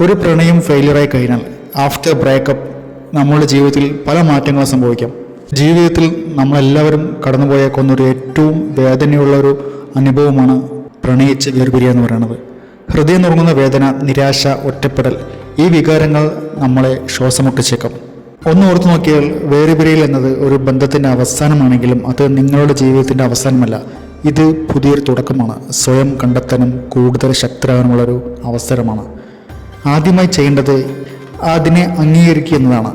ഒരു പ്രണയം ഫെയിലിയറായി കഴിഞ്ഞാൽ ആഫ്റ്റർ ബ്രേക്കപ്പ് നമ്മുടെ ജീവിതത്തിൽ പല മാറ്റങ്ങളും സംഭവിക്കാം. ജീവിതത്തിൽ നമ്മളെല്ലാവരും കടന്നുപോയേക്കുന്ന ഒരു ഏറ്റവും വേദനയുള്ള ഒരു അനുഭവമാണ് പ്രണയിച്ച് വേർപിരിയുക എന്ന് പറയുന്നത്. ഹൃദയം നുറുങ്ങുന്ന വേദന, നിരാശ, ഒറ്റപ്പെടൽ, ഈ വികാരങ്ങൾ നമ്മളെ ശ്വാസമുട്ടിച്ചേക്കാം. ഒന്ന് ഓർത്തു നോക്കിയാൽ വേർപിരിയൽ എന്നത് ഒരു ബന്ധത്തിൻ്റെ അവസാനമാണെങ്കിലും അത് നിങ്ങളുടെ ജീവിതത്തിൻ്റെ അവസാനമല്ല. ഇത് പുതിയൊരു തുടക്കമാണ്. സ്വയം കണ്ടെത്താനും കൂടുതൽ ശക്തരാകാനുമുള്ളൊരു അവസരമാണ്. ആദ്യമായി ചെയ്യേണ്ടത് അതിനെ അംഗീകരിക്കുക എന്നതാണ്.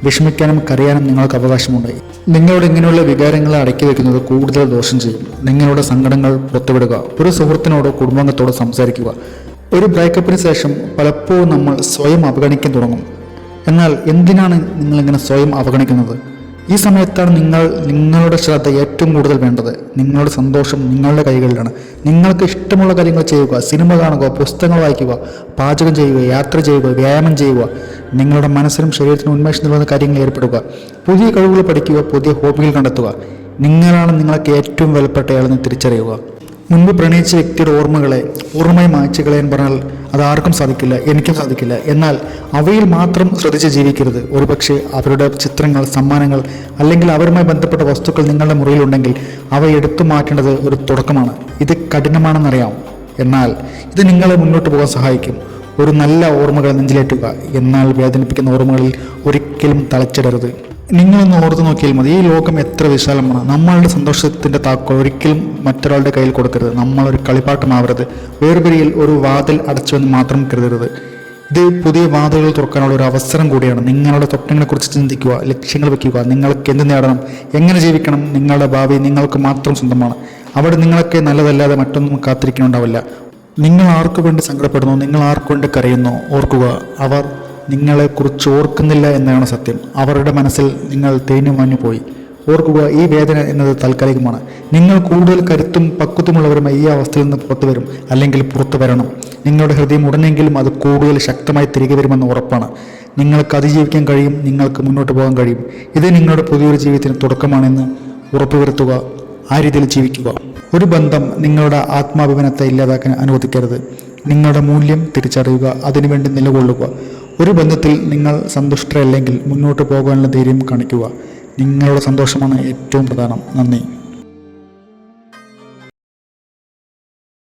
വിഷമിക്കാനും കരയാനും നിങ്ങൾക്ക് അവകാശമുണ്ട്. നിങ്ങളുടെ ഇങ്ങനെയുള്ള വികാരങ്ങളെ അടക്കി വയ്ക്കുന്നത് കൂടുതൽ ദോഷം ചെയ്യും. നിങ്ങളുടെ സങ്കടങ്ങൾ പുറത്തുവിടുക. ഒരു സുഹൃത്തിനോടോ കുടുംബാംഗത്തോടോ സംസാരിക്കുക. ഒരു ബ്രേക്കപ്പിന് ശേഷം പലപ്പോഴും നമ്മൾ സ്വയം അവഗണിക്കാൻ തുടങ്ങും. എന്നാൽ എന്തിനാണ് നിങ്ങളിങ്ങനെ സ്വയം അവഗണിക്കുന്നത്? ഈ സമയത്താണ് നിങ്ങളുടെ ശ്രദ്ധ ഏറ്റവും കൂടുതൽ വേണ്ടത്. നിങ്ങളുടെ സന്തോഷം നിങ്ങളുടെ കൈകളിലാണ്. നിങ്ങൾക്ക് ഇഷ്ടമുള്ള കാര്യങ്ങൾ ചെയ്യുക. സിനിമ കാണുക, പുസ്തകങ്ങൾ വായിക്കുക, പാചകം ചെയ്യുക, യാത്ര ചെയ്യുക, വ്യായാമം ചെയ്യുക. നിങ്ങളുടെ മനസ്സിനും ശരീരത്തിനും ഉന്മേഷം നൽകുന്ന കാര്യങ്ങളിൽ ഏർപ്പെടുക. പുതിയ കഴിവുകൾ പഠിക്കുക, പുതിയ ഹോബികൾ കണ്ടെത്തുക. നിങ്ങളാണ് നിങ്ങൾക്ക് ഏറ്റവും വിലപ്പെട്ടയാളെന്ന് തിരിച്ചറിയുക. മുൻപ് പ്രണയിച്ച വ്യക്തിയുടെ ഓർമ്മകളെ പൂർണ്ണമായി മായ്ച്ചു കളയാൻ പറഞ്ഞാൽ അതാർക്കും സാധിക്കില്ല, എനിക്കും സാധിക്കില്ല. എന്നാൽ അവയിൽ മാത്രം ശ്രദ്ധിച്ച് ജീവിക്കരുത്. ഒരുപക്ഷെ അവരുടെ ചിത്രങ്ങൾ, സമ്മാനങ്ങൾ അല്ലെങ്കിൽ അവരുമായി ബന്ധപ്പെട്ട വസ്തുക്കൾ നിങ്ങളുടെ മുറിയിലുണ്ടെങ്കിൽ അവ എടുത്തു മാറ്റേണ്ടത് ഒരു തുടക്കമാണ്. ഇത് കഠിനമാണെന്നറിയാം, എന്നാൽ ഇത് നിങ്ങളെ മുന്നോട്ട് പോകാൻ സഹായിക്കും. ഒരു നല്ല ഓർമ്മകൾ നെഞ്ചിലേറ്റുക. എന്നാൽ വേദനിപ്പിക്കുന്ന ഓർമ്മകളിൽ ഒരിക്കലും തളച്ചിടരുത്. നിങ്ങളൊന്ന് ഓർത്തു നോക്കിയാൽ മതി, ഈ ലോകം എത്ര വിശാലമാണ്. നമ്മളുടെ സന്തോഷത്തിൻ്റെ താക്കോൽ ഒരിക്കലും മറ്റൊരാളുടെ കയ്യിൽ കൊടുക്കരുത്. നമ്മളൊരു കളിപ്പാട്ടമാവരുത്. വേർപിരിയൽ ഒരു വാതിൽ അടച്ചുവെന്ന് മാത്രം കരുതരുത്. ഇത് പുതിയ വാതിലുകൾ തുറക്കാനുള്ള ഒരു അവസരം കൂടിയാണ്. നിങ്ങളുടെ സ്വപ്നങ്ങളെക്കുറിച്ച് ചിന്തിക്കുക, ലക്ഷ്യങ്ങൾ വയ്ക്കുക. നിങ്ങൾക്ക് എന്ത് നേടണം, എങ്ങനെ ജീവിക്കണം, നിങ്ങളുടെ ഭാവി നിങ്ങൾക്ക് മാത്രം സ്വന്തമാണ്. അവിടെ നിങ്ങൾക്ക് നല്ലതല്ലാതെ മറ്റൊന്നും കാത്തിരിക്കുന്നുണ്ടാവില്ല. നിങ്ങൾ ആർക്കു വേണ്ടി സങ്കടപ്പെടുന്നു, നിങ്ങൾ ആർക്കു വേണ്ടി കരയുന്നു, ഓർക്കുക, അവർ നിങ്ങളെക്കുറിച്ച് ഓർക്കുന്നില്ല എന്നാണ് സത്യം. അവരുടെ മനസ്സിൽ നിങ്ങൾ തേഞ്ഞു മാഞ്ഞു പോയി. ഓർക്കുക, ഈ വേദന എന്നത് താൽക്കാലികമാണ്. നിങ്ങൾ കൂടുതൽ കരുത്തും പക്വത്തുമുള്ളവരുമായി ഈ അവസ്ഥയിൽ നിന്ന് പുറത്തു വരും, അല്ലെങ്കിൽ പുറത്തു വരണം. നിങ്ങളുടെ ഹൃദയം ഉടനെങ്കിലും അത് കൂടുതൽ ശക്തമായി തിരികെ വരുമെന്ന് ഉറപ്പാണ്. നിങ്ങൾക്ക് അതിജീവിക്കാൻ കഴിയും, നിങ്ങൾക്ക് മുന്നോട്ട് പോകാൻ കഴിയും. ഇത് നിങ്ങളുടെ പുതിയൊരു ജീവിതത്തിന് തുടക്കമാണെന്ന് ഉറപ്പുവരുത്തുക. ആ രീതിയിൽ ജീവിക്കുക. ഒരു ബന്ധം നിങ്ങളുടെ ആത്മാഭിമാനത്തെ ഇല്ലാതാക്കാൻ അനുവദിക്കരുത്. നിങ്ങളുടെ മൂല്യം തിരിച്ചറിയുക, അതിനുവേണ്ടി നിലകൊള്ളുക. ഒരു ബന്ധത്തിൽ നിങ്ങൾ സന്തുഷ്ടരല്ലെങ്കിൽ മുന്നോട്ട് പോകാനുള്ള ധൈര്യം കാണിക്കുക. നിങ്ങളുടെ സന്തോഷമാണ് ഏറ്റവും പ്രധാനം. നന്ദി.